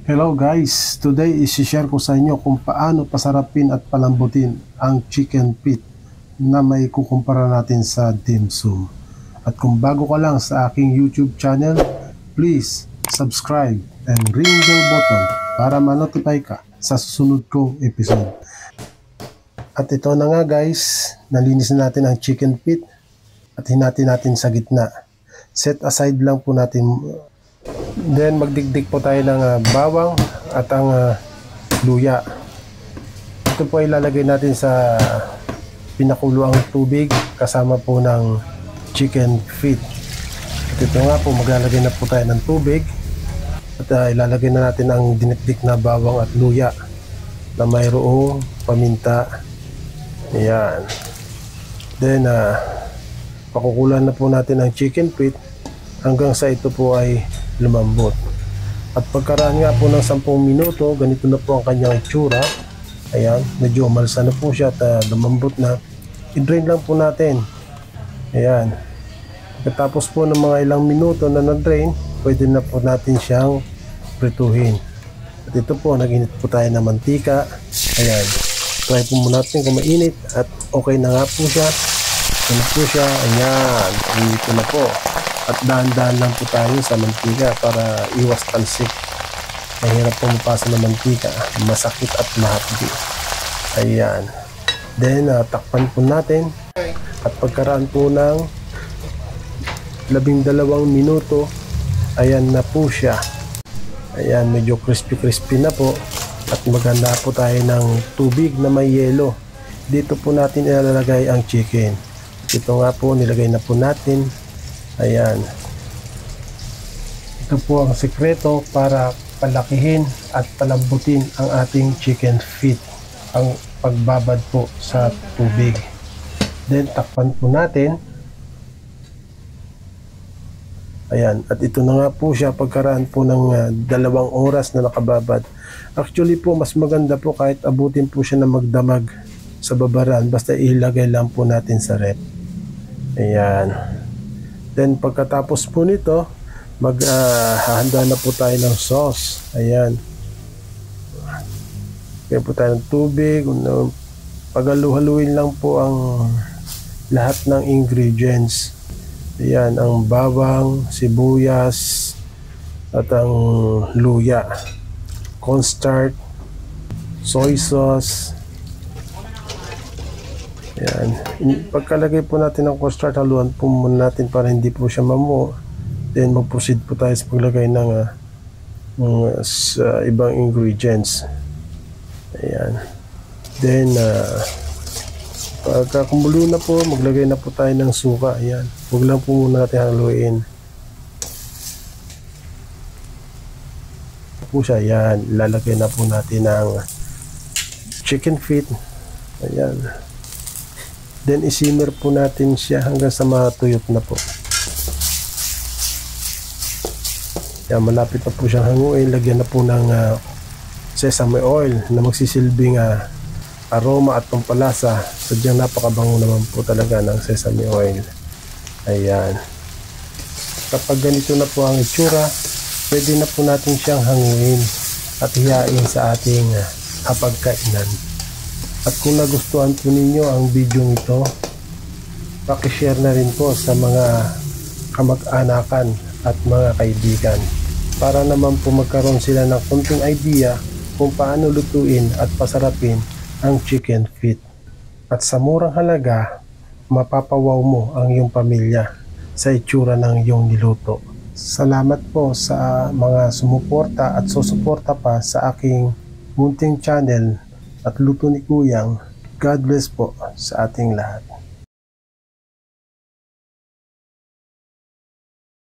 Hello guys, today isi-share ko sa inyo kung paano pasarapin at palambutin ang chicken feet na may kukumpara natin sa dim sum. At kung bago ka lang sa aking YouTube channel, please subscribe and ring the button para ma-notify ka sa susunod kong episode. At ito na nga guys, nalinis na natin ang chicken feet at hinati natin sa gitna. Set aside lang po natin. Then magdigdig po tayo ng bawang at ang luya. Ito po ay ilalagay natin sa pinakuloang tubig kasama po ng chicken feet. At ito nga po, maglalagay na po tayo ng tubig at ilalagay na natin ang dinitdik na bawang at luya na mayroong paminta. Ayan. Then pakukulan na po natin ang chicken feet hanggang sa ito po ay lumambot. At pagkaraan nga po ng 10 minuto, ganito na po ang kanyang itsura. Ayan, medyo umalsa na po siya at lumambot na. I-drain lang po natin. Ayan. Pagkatapos po ng mga ilang minuto na na-drain, pwede na po natin siyang prituhin. At ito po, nag-init po tayo ng mantika. Ayan. Try po muna natin kung mainit at okay na nga po siya. Ito na po siya. Ayan. Ito na po. At dahan-dahan lang po tayo sa mantika para iwas talsik. Mahirap po mapasa ng mantika, masakit at mahapdi. Ayan. Then takpan po natin at pagkaraan po ng 12 minuto, ayan na po siya. Ayan, medyo crispy na po at maganda po tayo ng tubig na may yelo. Dito po natin ilalagay ang chicken. Ito nga po, nilagay na po natin. Ayan. Ito po ang sekreto para palakihin at palambutin ang ating chicken feet. Ang pagbabad po sa tubig. Then takpan po natin. Ayan. At ito na nga po siya pagkaraan po ng 2 oras na nakababad. Actually po mas maganda po kahit abutin po siya na magdamag sa babaran. Basta ilagay lang po natin sa rep. Ayan. Then pagkatapos po nito, maghahanda na po tayo ng sauce. Ayan. Kaya po tayo ng tubig. Paghalu-haluin lang po ang lahat ng ingredients. Ayan, ang bawang, sibuyas, at ang luya. Cornstarch, soy sauce. Ayan. Pagkalagay po natin ng cornstarch, haluan po muna natin para hindi po siya mamuo. Then mag-proceed po tayo sa paglagay ng ibang ingredients. Ayan. Then pagka kumulo na po, maglagay na po tayo ng suka. Ayan. Huwag lang po muna natin haluin. Po siya. Ayan. Ilalagay na po natin ang chicken feet. Ayan. Then isimmer po natin siya hanggang sa matuyot na po. Yan, malapit na po siyang hanguin. Lagyan na po ng sesame oil na magsisilbing aroma at pampalasa. Sadyang napakabango naman po talaga ng sesame oil. Ayan. Kapag ganito na po ang itsura, pwede na po natin siyang hanguin at hiyain sa ating hapagkainan. At kung nagustuhan po ninyo ang video ito, pakishare na rin po sa mga kamag-anakan at mga kaibigan para naman po magkaroon sila ng konting idea kung paano lutuin at pasarapin ang chicken feet. At sa murang halaga, mapapawaw mo ang iyong pamilya sa itsura ng iyong niluto. Salamat po sa mga sumuporta at susuporta pa sa aking munting channel at luto ni Kuyang. God bless po sa ating lahat.